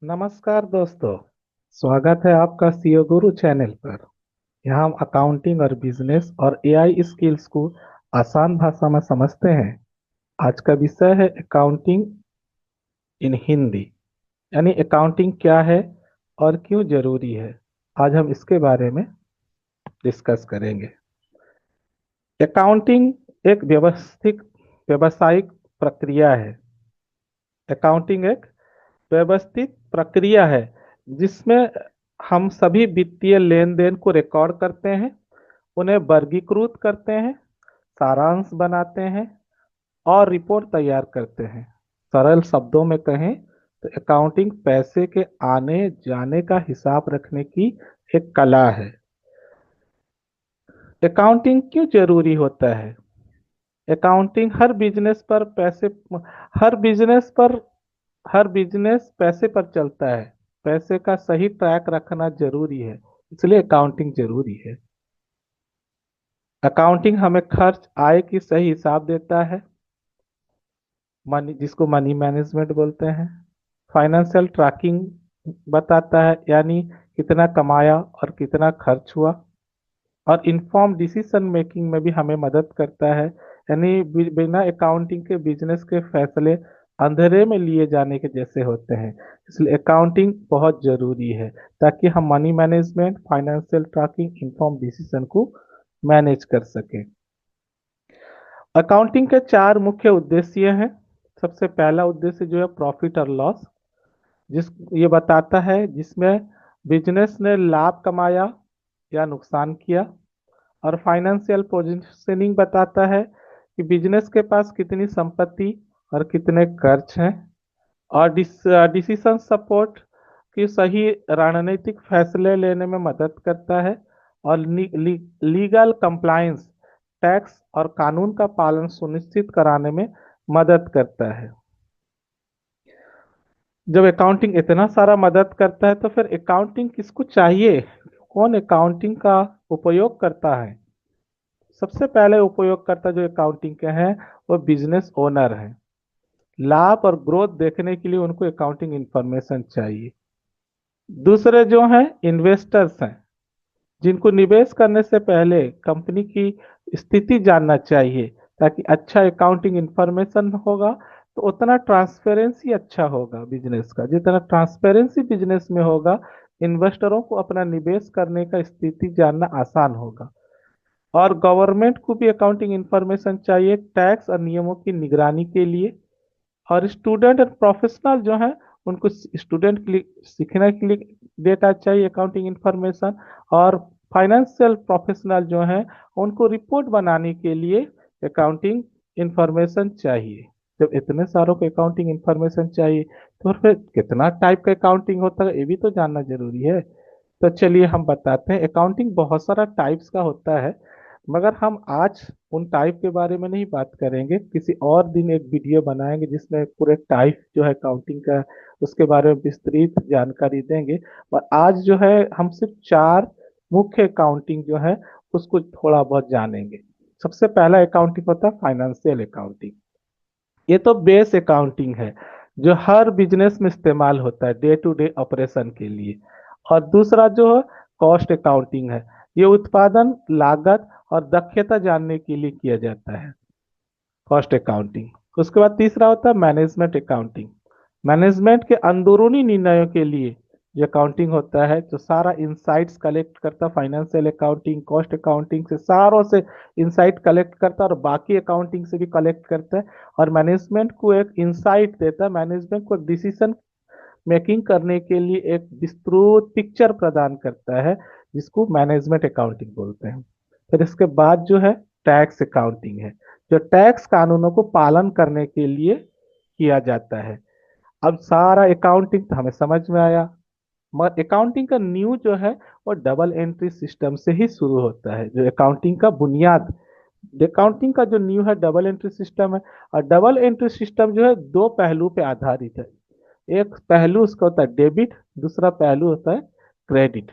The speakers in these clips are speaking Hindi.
नमस्कार दोस्तों। स्वागत है आपका सीओ गुरु चैनल पर। यहाँ हम अकाउंटिंग और बिजनेस और एआई स्किल्स को आसान भाषा में समझते हैं। आज का विषय है अकाउंटिंग इन हिंदी, यानी अकाउंटिंग क्या है और क्यों जरूरी है। आज हम इसके बारे में डिस्कस करेंगे। अकाउंटिंग एक व्यवस्थित व्यवसायिक प्रक्रिया है। अकाउंटिंग एक व्यवस्थित प्रक्रिया है जिसमें हम सभी वित्तीय लेन देन को रिकॉर्ड करते हैं, उन्हें वर्गीकृत करते हैं, सारांश बनाते हैं और रिपोर्ट तैयार करते हैं। सरल शब्दों में कहें तो अकाउंटिंग पैसे के आने जाने का हिसाब रखने की एक कला है। अकाउंटिंग क्यों जरूरी होता है? अकाउंटिंग हर बिजनेस पर हर बिजनेस पैसे पर चलता है। पैसे का सही ट्रैक रखना जरूरी है, इसलिए अकाउंटिंग जरूरी है। अकाउंटिंग हमें खर्च आय की सही हिसाब देता है, मनी जिसको मनी मैनेजमेंट बोलते हैं। फाइनेंशियल ट्रैकिंग बताता है, यानी कितना कमाया और कितना खर्च हुआ। और इन्फॉर्म डिसीजन मेकिंग में भी हमें मदद करता है, यानी बिना अकाउंटिंग के बिजनेस के फैसले अंधेरे में लिए जाने के जैसे होते हैं। इसलिए अकाउंटिंग बहुत जरूरी है ताकि हम money management, financial tracking, inform decision को मैनेज कर सकें। अकाउंटिंग के चार मुख्य उद्देश्य हैं। सबसे पहला उद्देश्य जो है प्रॉफिट और लॉस, जिस ये बताता है जिसमें बिजनेस ने लाभ कमाया या नुकसान किया। और फाइनेंशियल पोजीशनिंग बताता है कि बिजनेस के पास कितनी संपत्ति और कितने खर्च हैं। और डिसीजन सपोर्ट की सही रणनीतिक फैसले लेने में मदद करता है। और लीगल कंप्लायंस, टैक्स और कानून का पालन सुनिश्चित कराने में मदद करता है। जब अकाउंटिंग इतना सारा मदद करता है तो फिर अकाउंटिंग किसको चाहिए? कौन अकाउंटिंग का उपयोग करता है? सबसे पहले उपयोगकर्ता जो अकाउंटिंग के हैं वो बिजनेस ओनर हैं। लाभ और ग्रोथ देखने के लिए उनको अकाउंटिंग इंफॉर्मेशन चाहिए। दूसरे जो हैं इन्वेस्टर्स हैं, जिनको निवेश करने से पहले कंपनी की स्थिति जानना चाहिए, ताकि अच्छा अकाउंटिंग इंफॉर्मेशन होगा तो उतना ट्रांसपेरेंसी अच्छा होगा बिजनेस का। जितना ट्रांसपेरेंसी बिजनेस में होगा, इन्वेस्टरों को अपना निवेश करने का स्थिति जानना आसान होगा। और गवर्नमेंट को भी अकाउंटिंग इंफॉर्मेशन चाहिए टैक्स और नियमों की निगरानी के लिए। और स्टूडेंट और प्रोफेशनल जो हैं उनको स्टूडेंट के लिए सीखने के लिए डेटा चाहिए, अकाउंटिंग इंफॉर्मेशन। और फाइनेंशियल प्रोफेशनल जो हैं उनको रिपोर्ट बनाने के लिए अकाउंटिंग इंफॉर्मेशन चाहिए। जब इतने सारों को अकाउंटिंग इंफॉर्मेशन चाहिए तो फिर कितना टाइप का अकाउंटिंग होता है ये भी तो जानना जरूरी है। तो चलिए हम बताते हैं। अकाउंटिंग बहुत सारा टाइप्स का होता है, मगर हम आज उन टाइप के बारे में नहीं बात करेंगे। किसी और दिन एक वीडियो बनाएंगे जिसमें पूरे टाइप जो है अकाउंटिंग का उसके बारे में विस्तृत जानकारी देंगे। और आज जो है हम सिर्फ चार मुख्य अकाउंटिंग जो है उसको थोड़ा बहुत जानेंगे। सबसे पहला अकाउंटिंग होता है फाइनेंशियल अकाउंटिंग। ये तो बेस अकाउंटिंग है जो हर बिजनेस में इस्तेमाल होता है डे टू डे ऑपरेशन के लिए। और दूसरा जो है कॉस्ट अकाउंटिंग है। ये उत्पादन लागत और दक्षता जानने के लिए किया जाता है, कॉस्ट अकाउंटिंग। उसके बाद तीसरा होता है मैनेजमेंट अकाउंटिंग। मैनेजमेंट के अंदरूनी निर्णयों के लिए जो अकाउंटिंग होता है, जो सारा इंसाइट्स कलेक्ट करता, फाइनेंशियल अकाउंटिंग कॉस्ट अकाउंटिंग से सारों से इंसाइट कलेक्ट करता है और बाकी अकाउंटिंग से भी कलेक्ट करता है। और मैनेजमेंट को एक इंसाइट देता है, मैनेजमेंट को डिसीजन मेकिंग करने के लिए एक विस्तृत पिक्चर प्रदान करता है, जिसको मैनेजमेंट अकाउंटिंग बोलते हैं। फिर इसके बाद जो है टैक्स अकाउंटिंग है, जो टैक्स कानूनों को पालन करने के लिए किया जाता है। अब सारा अकाउंटिंग तो हमें समझ में आया, मगर अकाउंटिंग का न्यू जो है वो डबल एंट्री सिस्टम से ही शुरू होता है, जो अकाउंटिंग का बुनियाद। अकाउंटिंग का जो न्यू है डबल एंट्री सिस्टम है। और डबल एंट्री सिस्टम जो है दो पहलू पे आधारित है। एक पहलू उसका होता है डेबिट, दूसरा पहलू होता है क्रेडिट।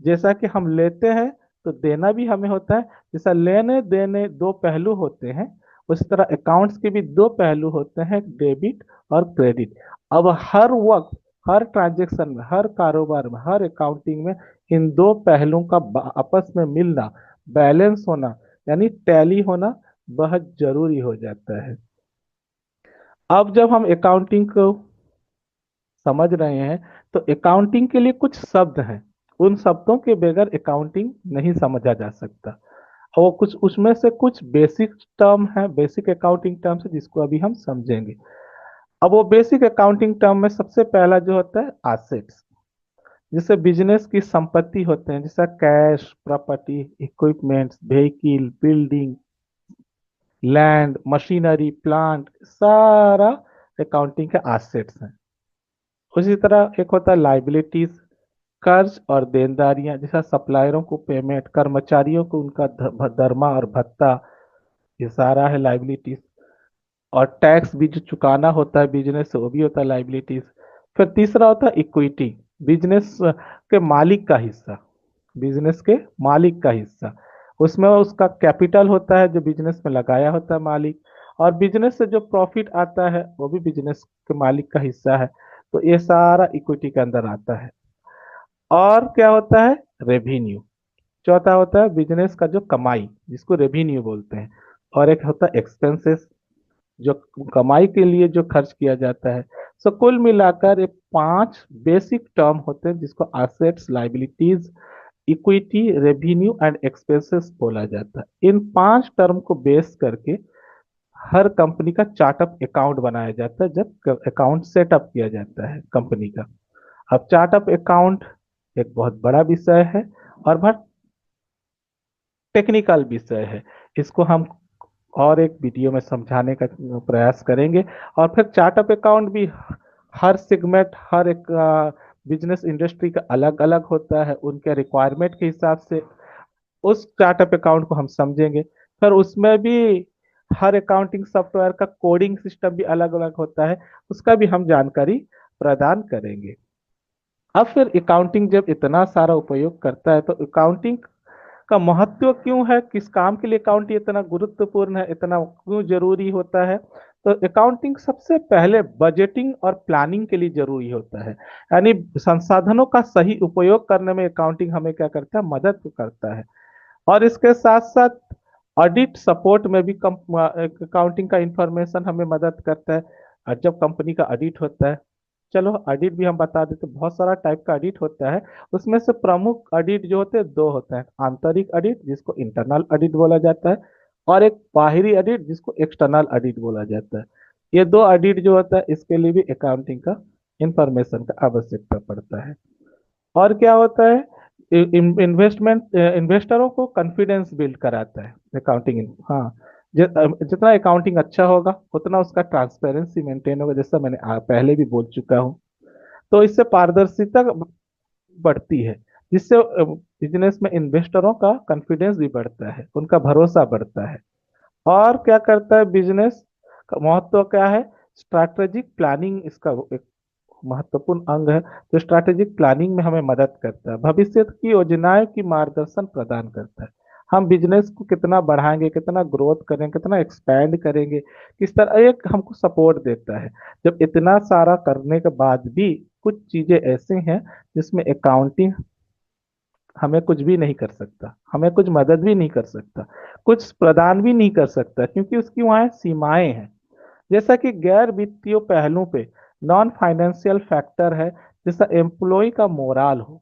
जैसा कि हम लेते हैं तो देना भी हमें होता है। जैसा लेने देने दो पहलू होते हैं, उसी तरह अकाउंट्स के भी दो पहलू होते हैं, डेबिट और क्रेडिट। अब हर वक्त हर ट्रांजैक्शन में, हर कारोबार में, हर अकाउंटिंग में इन दो पहलुओं का आपस में मिलना, बैलेंस होना, यानी टैली होना बहुत जरूरी हो जाता है। अब जब हम अकाउंटिंग को समझ रहे हैं तो अकाउंटिंग के लिए कुछ शब्द हैं, उन शब्दों के बगैर अकाउंटिंग नहीं समझा जा सकता। और वो कुछ उसमें से कुछ बेसिक टर्म है, बेसिक अकाउंटिंग टर्म्स है जिसको अभी हम समझेंगे। अब वो बेसिक अकाउंटिंग टर्म में सबसे पहला जो होता है एसेट्स, जिससे बिजनेस की संपत्ति होते हैं, जैसा cash, property, equipments, vehicle, building, land, machinery, plant, सारा अकाउंटिंग के एसेट्स हैं। उसी तरह एक होता है लाइबिलिटीज, कर्ज और देनदारियां, जैसा सप्लायरों को पेमेंट, कर्मचारियों को उनका दरमा और भत्ता, ये सारा है लाइबिलिटीज। और टैक्स भी जो चुकाना होता है बिजनेस से, वो भी होता है लाइबिलिटीज। फिर तीसरा होता है इक्विटी, बिजनेस के मालिक का हिस्सा, बिजनेस के मालिक का हिस्सा, उसमें उसका कैपिटल होता है जो बिजनेस में लगाया होता है मालिक, और बिजनेस से जो प्रॉफिट आता है वो भी बिजनेस के मालिक का हिस्सा है। तो ये सारा इक्विटी के अंदर आता है। और क्या होता है, रेवेन्यू। चौथा होता है बिजनेस का जो कमाई, जिसको रेवेन्यू बोलते हैं। और एक होता है एक्सपेंसेस, जो कमाई के लिए जो खर्च किया जाता है। सो कुल मिलाकर ये पांच बेसिक टर्म होते हैं जिसको assets, liabilities, equity, revenue and expenses बोला जाता है। इन पांच टर्म को बेस करके हर कंपनी का चार्ट ऑफ अकाउंट बनाया जाता है जब अकाउंट सेटअप किया जाता है कंपनी का। अब चार्ट ऑफ अकाउंट एक बहुत बड़ा विषय है और बहुत टेक्निकल विषय है। इसको हम और एक वीडियो में समझाने का प्रयास करेंगे। और फिर चार्ट ऑफ अकाउंट भी हर सेगमेंट, हर एक बिजनेस इंडस्ट्री का अलग अलग होता है, उनके रिक्वायरमेंट के हिसाब से उस चार्ट ऑफ अकाउंट को हम समझेंगे। फिर उसमें भी हर अकाउंटिंग सॉफ्टवेयर का कोडिंग सिस्टम भी अलग अलग होता है, उसका भी हम जानकारी प्रदान करेंगे। अब फिर अकाउंटिंग जब इतना सारा उपयोग करता है तो अकाउंटिंग का महत्व क्यों है, किस काम के लिए अकाउंटिंग इतना गुरुत्वपूर्ण है, इतना क्यों जरूरी होता है। तो अकाउंटिंग सबसे पहले बजटिंग और प्लानिंग के लिए जरूरी होता है। यानी संसाधनों का सही उपयोग करने में अकाउंटिंग हमें क्या करता है, मदद करता है। और इसके साथ साथ ऑडिट सपोर्ट में भी अकाउंटिंग का इंफॉर्मेशन हमें मदद करता है। और जब कंपनी का ऑडिट होता है, चलो ऑडिट भी हम बता देते, बहुत सारा टाइप का ऑडिट होता है। उसमें से प्रमुख ऑडिट जो होते हैं दो होते हैं, आंतरिक ऑडिट जिसको इंटरनल ऑडिट बोला जाता है, और एक बाहरी ऑडिट जिसको एक्सटर्नल ऑडिट बोला जाता है। ये दो ऑडिट जो होता है इसके लिए भी अकाउंटिंग का इंफॉर्मेशन का आवश्यकता पड़ता है। और क्या होता है, इन्वेस्टरों को कॉन्फिडेंस बिल्ड कराता है अकाउंटिंग। हाँ, जितना अकाउंटिंग अच्छा होगा उतना उसका ट्रांसपेरेंसी मेंटेन होगा, जैसा मैंने पहले भी बोल चुका हूँ। तो इससे पारदर्शिता बढ़ती है, जिससे बिजनेस में इन्वेस्टरों का कॉन्फिडेंस भी बढ़ता है, उनका भरोसा बढ़ता है। और क्या करता है बिजनेस का महत्व क्या है, स्ट्रैटेजिक प्लानिंग इसका एक महत्वपूर्ण अंग है, जो स्ट्रैटेजिक प्लानिंग में हमें मदद करता है, भविष्य की योजनाओं की मार्गदर्शन प्रदान करता है। हम बिजनेस को कितना बढ़ाएंगे, कितना ग्रोथ करेंगे, कितना एक्सपैंड करेंगे, किस तरह, एक हमको सपोर्ट देता है। जब इतना सारा करने के बाद भी कुछ चीजें ऐसी हैं जिसमें अकाउंटिंग हमें कुछ भी नहीं कर सकता, हमें कुछ मदद भी नहीं कर सकता, कुछ प्रदान भी नहीं कर सकता, क्योंकि उसकी वहाँ सीमाएं हैं। जैसा कि गैर वित्तीय पहलू पे नॉन फाइनेंशियल फैक्टर है, जैसा एम्प्लॉय का मोराल हो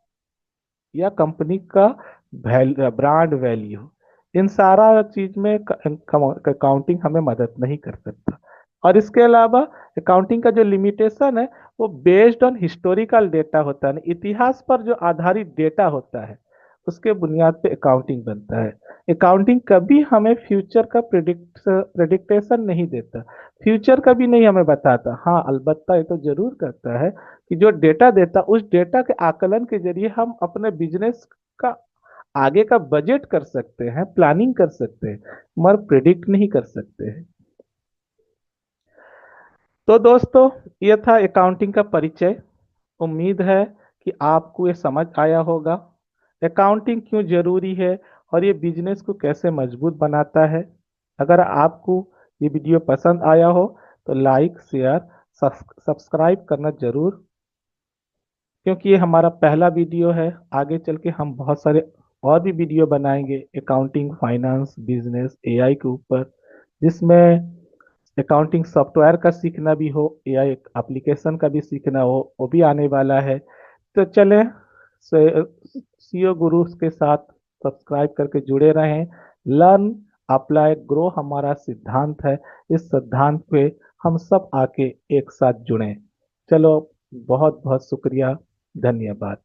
या कंपनी का ब्रांड वैल्यू हो, इन सारा चीज में अकाउंटिंग हमें मदद नहीं कर सकता। और इसके अलावा अकाउंटिंग का जो लिमिटेशन है वो बेस्ड ऑन हिस्टोरिकल डेटा होता है, इतिहास पर जो आधारित डेटा होता है उसके बुनियाद पे अकाउंटिंग बनता है। अकाउंटिंग कभी हमें फ्यूचर का प्रिडिक्टेशन नहीं देता, फ्यूचर का भी नहीं हमें बताता। हाँ, अलबत्ता ये तो जरूर करता है कि जो डेटा देता, उस डेटा के आकलन के जरिए हम अपने बिजनेस का आगे का बजट कर सकते हैं, प्लानिंग कर सकते हैं, मगर प्रिडिक्ट नहीं कर सकते हैं। तो दोस्तों, यह था अकाउंटिंग का परिचय। उम्मीद है कि आपको ये समझ आया होगा अकाउंटिंग क्यों जरूरी है और ये बिजनेस को कैसे मजबूत बनाता है। अगर आपको ये वीडियो पसंद आया हो तो लाइक, शेयर, सब्सक्राइब करना जरूर क्योंकि ये हमारा पहला वीडियो है। आगे चल के हम बहुत सारे और भी वीडियो बनाएंगे अकाउंटिंग, फाइनेंस, बिजनेस, एआई के ऊपर, जिसमें अकाउंटिंग सॉफ्टवेयर का सीखना भी हो, एआई एप्लीकेशन का भी सीखना हो, वो भी आने वाला है। तो चलें, सीओ गुरु के साथ सब्सक्राइब करके जुड़े रहें। लर्न, अप्लाई, ग्रो हमारा सिद्धांत है। इस सिद्धांत पे हम सब आके एक साथ जुड़ें। चलो, बहुत बहुत शुक्रिया, धन्यवाद।